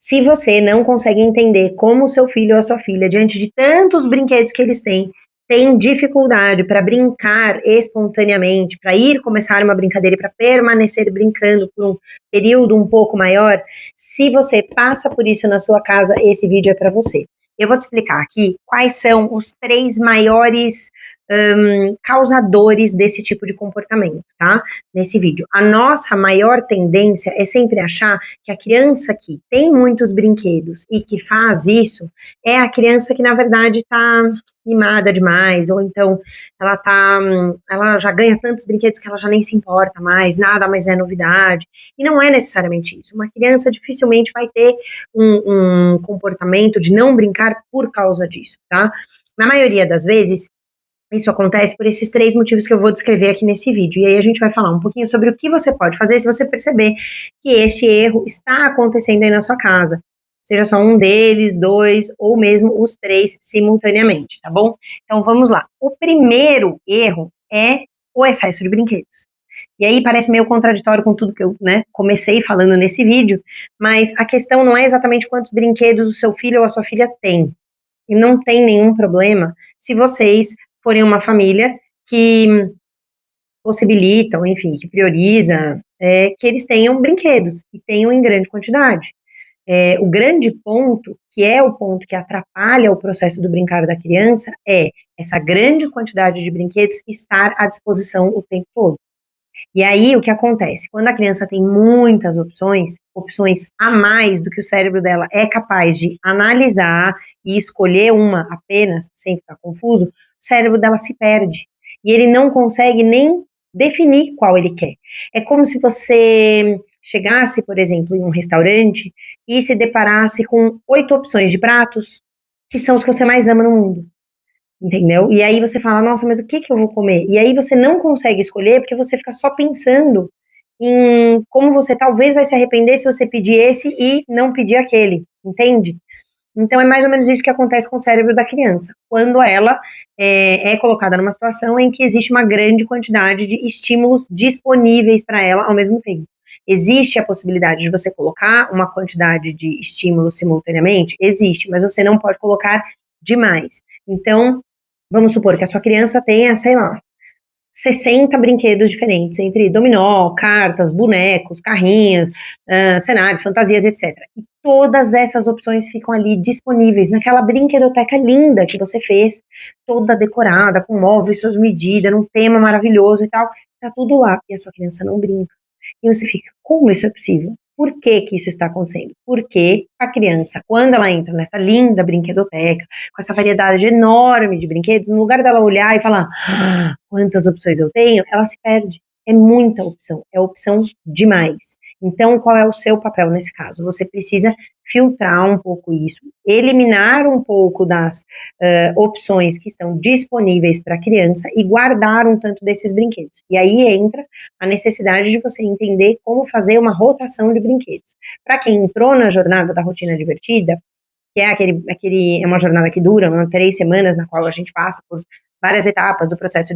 Se você não consegue entender como o seu filho ou a sua filha, diante de tantos brinquedos que eles têm, tem dificuldade para brincar espontaneamente, para ir começar uma brincadeira e para permanecer brincando por um período um pouco maior, se você passa por isso na sua casa, esse vídeo é para você. Eu vou te explicar aqui quais são os 3 maiores causadores desse tipo de comportamento, tá? Nesse vídeo. A nossa maior tendência é sempre achar que a criança que tem muitos brinquedos e que faz isso é a criança que, na verdade, tá mimada demais, ou então ela já ganha tantos brinquedos que ela já nem se importa mais, nada mais é novidade. E não é necessariamente isso. Uma criança dificilmente vai ter um comportamento de não brincar por causa disso, tá? Na maioria das vezes, isso acontece por esses 3 motivos que eu vou descrever aqui nesse vídeo. E aí a gente vai falar um pouquinho sobre o que você pode fazer se você perceber que este erro está acontecendo aí na sua casa. Seja só um deles, 2 ou mesmo os 3 simultaneamente, tá bom? Então vamos lá. O primeiro erro é o excesso de brinquedos. E aí parece meio contraditório com tudo que eu, comecei falando nesse vídeo, mas a questão não é exatamente quantos brinquedos o seu filho ou a sua filha tem. E não tem nenhum problema se vocês forem uma família que possibilitam, enfim, que prioriza que eles tenham brinquedos e tenham em grande quantidade. O grande ponto, que é o ponto que atrapalha o processo do brincar da criança, é essa grande quantidade de brinquedos estar à disposição o tempo todo. E aí, o que acontece? Quando a criança tem muitas opções a mais do que o cérebro dela é capaz de analisar e escolher uma apenas, sem ficar confuso, o cérebro dela se perde. E ele não consegue nem definir qual ele quer. É como se você chegasse, por exemplo, em um restaurante e se deparasse com 8 opções de pratos, que são os que você mais ama no mundo. Entendeu? E aí você fala, nossa, mas o que eu vou comer? E aí você não consegue escolher porque você fica só pensando em como você talvez vai se arrepender se você pedir esse e não pedir aquele, entende? Então é mais ou menos isso que acontece com o cérebro da criança, quando ela é colocada numa situação em que existe uma grande quantidade de estímulos disponíveis para ela ao mesmo tempo. Existe a possibilidade de você colocar uma quantidade de estímulos simultaneamente? Existe, mas você não pode colocar demais. Então, vamos supor que a sua criança tenha, sei lá, 60 brinquedos diferentes, entre dominó, cartas, bonecos, carrinhos, cenários, fantasias, etc. E todas essas opções ficam ali disponíveis naquela brinquedoteca linda que você fez, toda decorada, com móveis, suas medidas, num tema maravilhoso e tal. Tá tudo lá, e a sua criança não brinca. E você fica, como isso é possível? Por que isso está acontecendo? Porque a criança, quando ela entra nessa linda brinquedoteca, com essa variedade enorme de brinquedos, no lugar dela olhar e falar, quantas opções eu tenho, ela se perde. É muita opção, é opção demais. Então, qual é o seu papel nesse caso? Você precisa filtrar um pouco isso, eliminar um pouco das opções que estão disponíveis para a criança e guardar um tanto desses brinquedos. E aí entra a necessidade de você entender como fazer uma rotação de brinquedos. Para quem entrou na jornada da rotina divertida, que é uma jornada que dura 3 semanas, na qual a gente passa por várias etapas do processo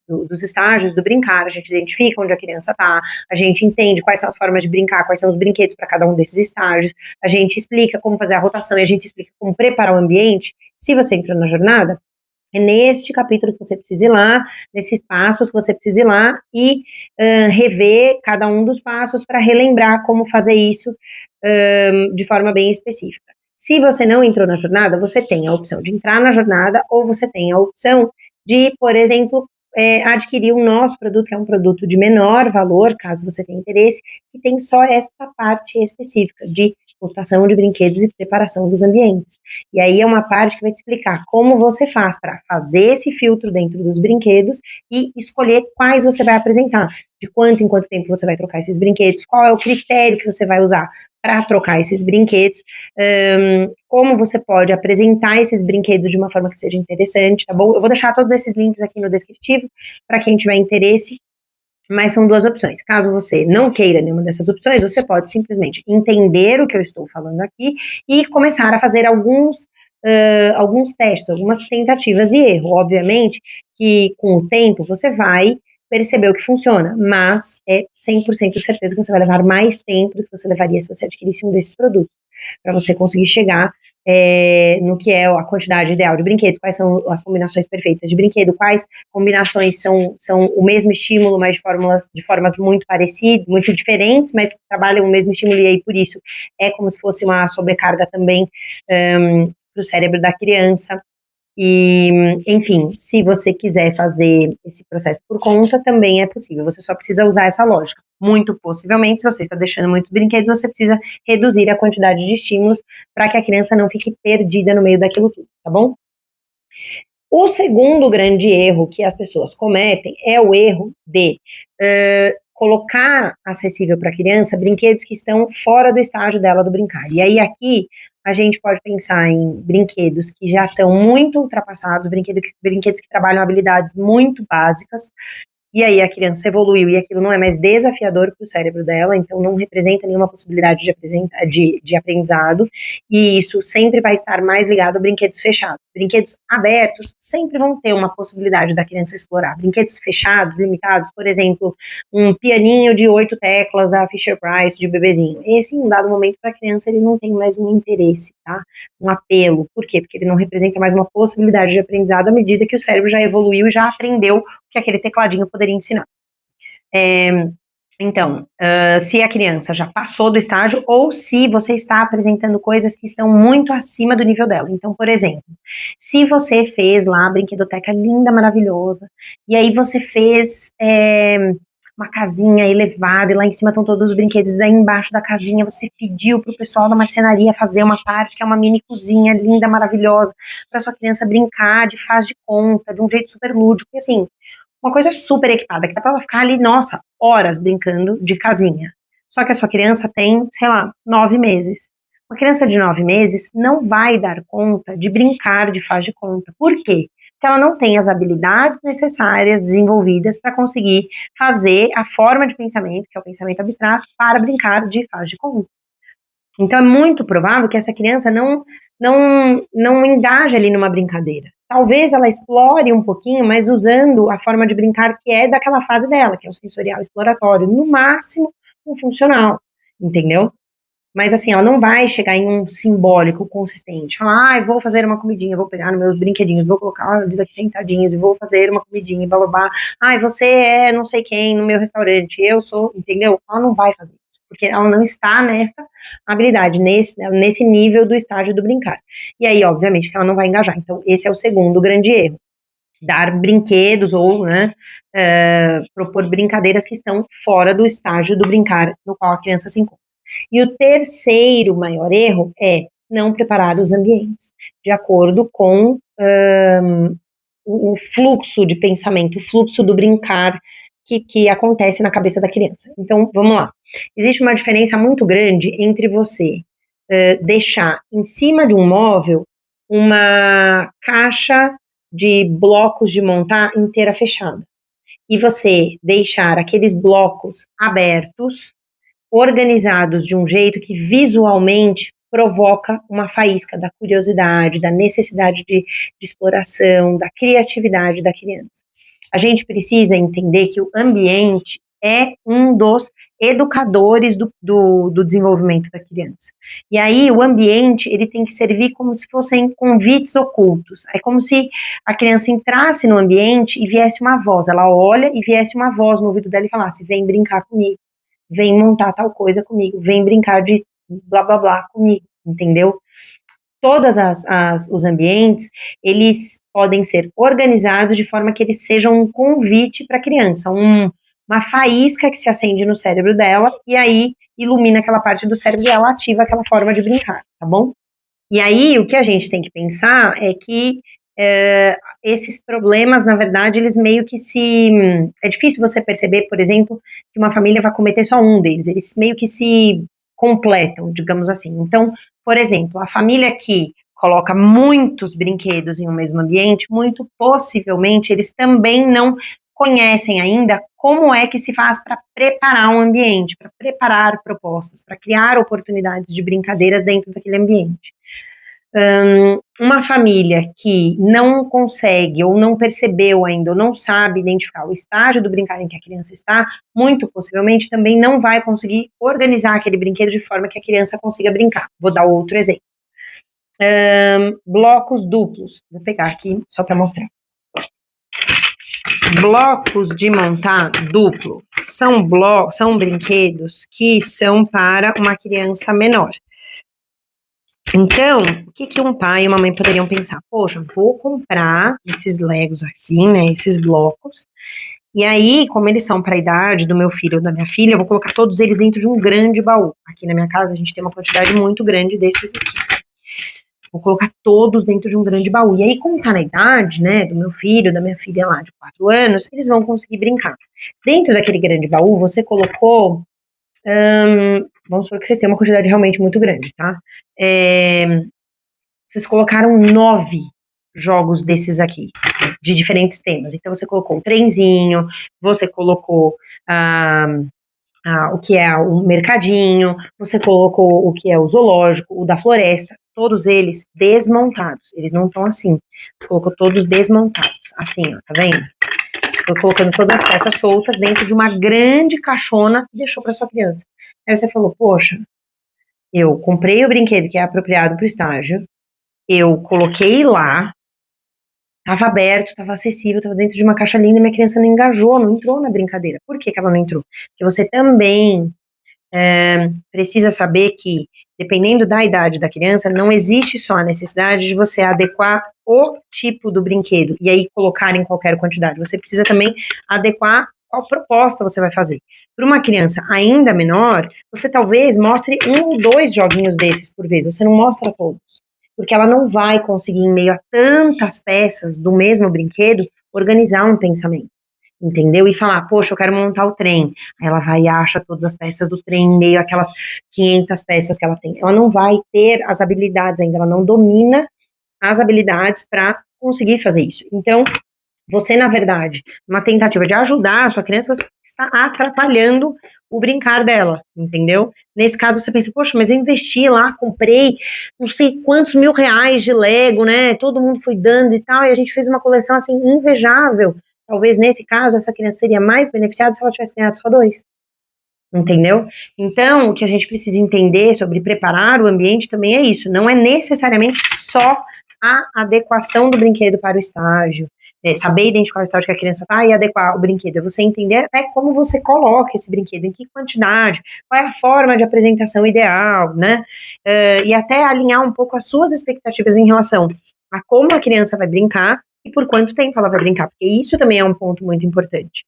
dos estágios do brincar, a gente identifica onde a criança está, a gente entende quais são as formas de brincar, quais são os brinquedos para cada um desses estágios, a gente explica como fazer a rotação e a gente explica como preparar o ambiente. Se você entrou na jornada, é neste capítulo que você precisa ir lá, nesses passos que você precisa ir lá e rever cada um dos passos para relembrar como fazer isso de forma bem específica. Se você não entrou na jornada, você tem a opção de entrar na jornada ou você tem a opção de, por exemplo, adquirir o nosso produto, que é um produto de menor valor, caso você tenha interesse, que tem só esta parte específica de rotação de brinquedos e preparação dos ambientes. E aí é uma parte que vai te explicar como você faz para fazer esse filtro dentro dos brinquedos e escolher quais você vai apresentar, de quanto em quanto tempo você vai trocar esses brinquedos, qual é o critério que você vai usar para trocar esses brinquedos, como você pode apresentar esses brinquedos de uma forma que seja interessante, tá bom? Eu vou deixar todos esses links aqui no descritivo para quem tiver interesse, mas são 2 opções. Caso você não queira nenhuma dessas opções, você pode simplesmente entender o que eu estou falando aqui e começar a fazer alguns testes, algumas tentativas e erro. Obviamente que com o tempo você vai perceber o que funciona, mas é 100% de certeza que você vai levar mais tempo do que você levaria se você adquirisse um desses produtos. para você conseguir chegar no que é a quantidade ideal de brinquedos, quais são as combinações perfeitas de brinquedo, quais combinações são o mesmo estímulo, mas de formas muito parecidas, muito diferentes, mas trabalham o mesmo estímulo, e aí por isso é como se fosse uma sobrecarga também para o cérebro da criança. E, enfim, se você quiser fazer esse processo por conta, também é possível. Você só precisa usar essa lógica. Muito possivelmente, se você está deixando muitos brinquedos, você precisa reduzir a quantidade de estímulos para que a criança não fique perdida no meio daquilo tudo, tá bom? O segundo grande erro que as pessoas cometem é o erro de colocar acessível para a criança brinquedos que estão fora do estágio dela do brincar. E aí aqui a gente pode pensar em brinquedos que já estão muito ultrapassados, brinquedos que trabalham habilidades muito básicas, e aí a criança evoluiu e aquilo não é mais desafiador para o cérebro dela, então não representa nenhuma possibilidade de aprendizado, e isso sempre vai estar mais ligado a brinquedos fechados. Brinquedos abertos sempre vão ter uma possibilidade da criança explorar. Brinquedos fechados, limitados, por exemplo, um pianinho de 8 teclas da Fisher-Price de bebezinho. Esse, em um dado momento, para a criança, ele não tem mais um interesse, tá? Um apelo. Por quê? Porque ele não representa mais uma possibilidade de aprendizado à medida que o cérebro já evoluiu e já aprendeu que aquele tecladinho poderia ensinar. Então, se a criança já passou do estágio ou se você está apresentando coisas que estão muito acima do nível dela. Então, por exemplo, se você fez lá a brinquedoteca linda, maravilhosa, e aí você fez uma casinha elevada e lá em cima estão todos os brinquedos, e daí embaixo da casinha você pediu para o pessoal da marcenaria fazer uma parte que é uma mini cozinha linda, maravilhosa, para sua criança brincar de faz de conta, de um jeito super lúdico, e assim, uma coisa super equipada, que dá pra ela ficar ali, nossa, horas brincando de casinha. Só que a sua criança tem, sei lá, 9 meses. Uma criança de 9 meses não vai dar conta de brincar de faz de conta. Por quê? Porque ela não tem as habilidades necessárias desenvolvidas para conseguir fazer a forma de pensamento, que é o pensamento abstrato, para brincar de faz de conta. Então é muito provável que essa criança não engaje ali numa brincadeira. Talvez ela explore um pouquinho, mas usando a forma de brincar que é daquela fase dela, que é o sensorial exploratório, no máximo um funcional, entendeu? Mas assim, ela não vai chegar em um simbólico consistente, falar, vou fazer uma comidinha, vou pegar nos meus brinquedinhos, vou colocar eles aqui sentadinhos e vou fazer uma comidinha, blá blá blá, você é não sei quem no meu restaurante, eu sou, entendeu? Ela não vai fazer isso, porque ela não está nessa habilidade, nesse nível do estágio do brincar. E aí, obviamente, que ela não vai engajar. Então, esse é o segundo grande erro. Dar brinquedos ou propor brincadeiras que estão fora do estágio do brincar no qual a criança se encontra. E o terceiro maior erro é não preparar os ambientes de acordo com o fluxo de pensamento, o fluxo do brincar que acontece na cabeça da criança. Então, vamos lá. Existe uma diferença muito grande entre você deixar em cima de um móvel uma caixa de blocos de montar inteira fechada e você deixar aqueles blocos abertos, organizados de um jeito que visualmente provoca uma faísca da curiosidade, da necessidade de exploração, da criatividade da criança. A gente precisa entender que o ambiente é um dos educadores do desenvolvimento da criança. E aí o ambiente, ele tem que servir como se fossem convites ocultos. É como se a criança entrasse no ambiente e viesse uma voz. Ela olha e viesse uma voz no ouvido dela e falasse, vem brincar comigo, vem montar tal coisa comigo, vem brincar de blá blá blá comigo, entendeu? Todos os ambientes, eles podem ser organizados de forma que eles sejam um convite para a criança, uma faísca que se acende no cérebro dela e aí ilumina aquela parte do cérebro e ela ativa aquela forma de brincar, tá bom? E aí o que a gente tem que pensar é que esses problemas, na verdade, eles meio que é difícil você perceber, por exemplo, que uma família vai cometer só um deles, eles meio que se completam, digamos assim. Então, por exemplo, a família que coloca muitos brinquedos em um mesmo ambiente, muito possivelmente eles também não conhecem ainda como é que se faz para preparar um ambiente, para preparar propostas, para criar oportunidades de brincadeiras dentro daquele ambiente. Uma família que não consegue ou não percebeu ainda ou não sabe identificar o estágio do brincar em que a criança está, muito possivelmente também não vai conseguir organizar aquele brinquedo de forma que a criança consiga brincar. Vou dar outro exemplo. Blocos duplos. Vou pegar aqui só para mostrar. Blocos de montar duplo são brinquedos que são para uma criança menor. Então, o que um pai e uma mãe poderiam pensar? Poxa, vou comprar esses Legos assim, né, esses blocos, e aí, como eles são para a idade do meu filho ou da minha filha, eu vou colocar todos eles dentro de um grande baú. Aqui na minha casa a gente tem uma quantidade muito grande desses aqui. Vou colocar todos dentro de um grande baú. E aí, como tá na idade, né, do meu filho, da minha filha lá de 4 anos, eles vão conseguir brincar. Dentro daquele grande baú, você colocou, vamos supor que vocês têm uma quantidade realmente muito grande, tá? Vocês colocaram 9 jogos desses aqui, de diferentes temas. Então, você colocou o trenzinho, você colocou o que é o mercadinho, você colocou o que é o zoológico, o da floresta, todos eles desmontados. Eles não estão assim. Você colocou todos desmontados, assim, ó, tá vendo? Você foi colocando todas as peças soltas dentro de uma grande caixona e deixou para sua criança. Aí você falou, poxa, eu comprei o brinquedo que é apropriado para o estágio, eu coloquei lá, estava aberto, estava acessível, estava dentro de uma caixa linda e minha criança não engajou, não entrou na brincadeira. Por que ela não entrou? Porque você também precisa saber que, dependendo da idade da criança, não existe só a necessidade de você adequar o tipo do brinquedo e aí colocar em qualquer quantidade. Você precisa também adequar qual proposta você vai fazer. Para uma criança ainda menor, você talvez mostre 1 ou 2 joguinhos desses por vez, você não mostra todos, porque ela não vai conseguir, em meio a tantas peças do mesmo brinquedo, organizar um pensamento. Entendeu? E falar, poxa, eu quero montar o trem. Aí ela vai e acha todas as peças do trem, meio aquelas 500 peças que ela tem. Ela não vai ter as habilidades ainda, ela não domina as habilidades para conseguir fazer isso. Então, você, na verdade, uma tentativa de ajudar a sua criança, você está atrapalhando o brincar dela, entendeu? Nesse caso, você pensa, poxa, mas eu investi lá, comprei não sei quantos mil reais de Lego, né? Todo mundo foi dando e tal, e a gente fez uma coleção, assim, invejável. Talvez, nesse caso, essa criança seria mais beneficiada se ela tivesse ganhado só 2. Entendeu? Então, o que a gente precisa entender sobre preparar o ambiente também é isso. Não é necessariamente só a adequação do brinquedo para o estágio, saber identificar o estágio que a criança está e adequar o brinquedo. É você entender até como você coloca esse brinquedo, em que quantidade, qual é a forma de apresentação ideal, né? E até alinhar um pouco as suas expectativas em relação a como a criança vai brincar e por quanto tempo ela vai brincar, porque isso também é um ponto muito importante.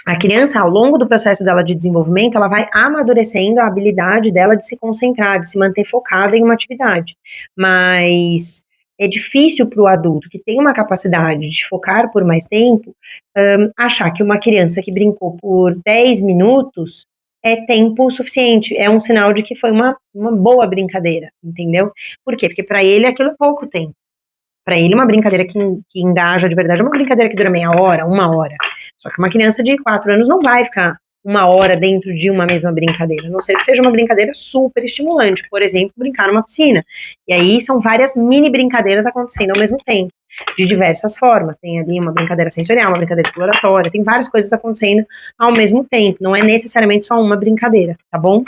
A criança, ao longo do processo dela de desenvolvimento, ela vai amadurecendo a habilidade dela de se concentrar, de se manter focada em uma atividade. Mas é difícil para o adulto que tem uma capacidade de focar por mais tempo, achar que uma criança que brincou por 10 minutos é tempo suficiente, é um sinal de que foi uma boa brincadeira, entendeu? Por quê? Porque para ele aquilo é pouco tempo. Para ele, uma brincadeira que engaja de verdade é uma brincadeira que dura meia hora, 1 hora. Só que uma criança de 4 anos não vai ficar 1 hora dentro de uma mesma brincadeira, a não ser que seja uma brincadeira super estimulante, por exemplo, brincar numa piscina. E aí são várias mini brincadeiras acontecendo ao mesmo tempo, de diversas formas. Tem ali uma brincadeira sensorial, uma brincadeira exploratória, tem várias coisas acontecendo ao mesmo tempo, não é necessariamente só uma brincadeira, tá bom?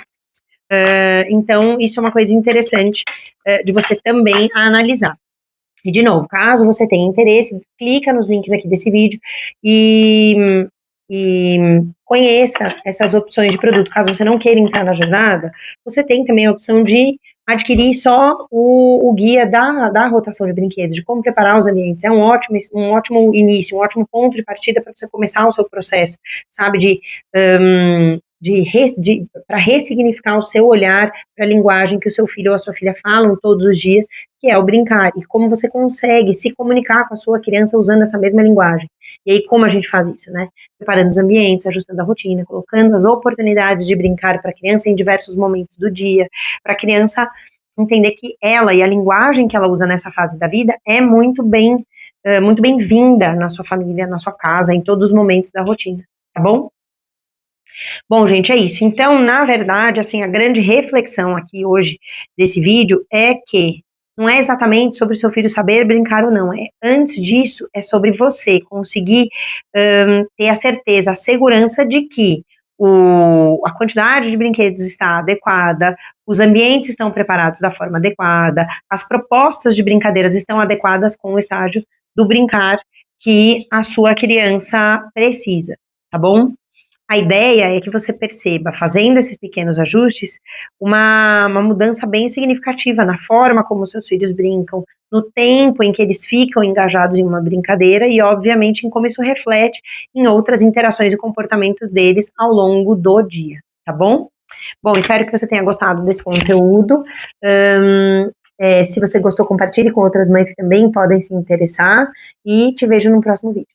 Então, isso é uma coisa interessante de você também analisar. E, de novo, caso você tenha interesse, clica nos links aqui desse vídeo e conheça essas opções de produto. Caso você não queira entrar na jornada, você tem também a opção de adquirir só o guia da rotação de brinquedos, de como preparar os ambientes. É um ótimo início, um ótimo ponto de partida para você começar o seu processo, sabe, para ressignificar o seu olhar para a linguagem que o seu filho ou a sua filha falam todos os dias, que é o brincar, e como você consegue se comunicar com a sua criança usando essa mesma linguagem. E aí, como a gente faz isso, né? Preparando os ambientes, ajustando a rotina, colocando as oportunidades de brincar para a criança em diversos momentos do dia, para a criança entender que ela e a linguagem que ela usa nessa fase da vida é muito bem-vinda na sua família, na sua casa, em todos os momentos da rotina, tá bom? Bom, gente, é isso. Então, na verdade, assim, a grande reflexão aqui hoje desse vídeo é que não é exatamente sobre o seu filho saber brincar ou não, antes disso, é sobre você conseguir ter a certeza, a segurança de que a quantidade de brinquedos está adequada, os ambientes estão preparados da forma adequada, as propostas de brincadeiras estão adequadas com o estágio do brincar que a sua criança precisa, tá bom? A ideia é que você perceba, fazendo esses pequenos ajustes, uma mudança bem significativa na forma como seus filhos brincam, no tempo em que eles ficam engajados em uma brincadeira e, obviamente, em como isso reflete em outras interações e comportamentos deles ao longo do dia, tá bom? Bom, espero que você tenha gostado desse conteúdo. Se você gostou, compartilhe com outras mães que também podem se interessar e te vejo no próximo vídeo.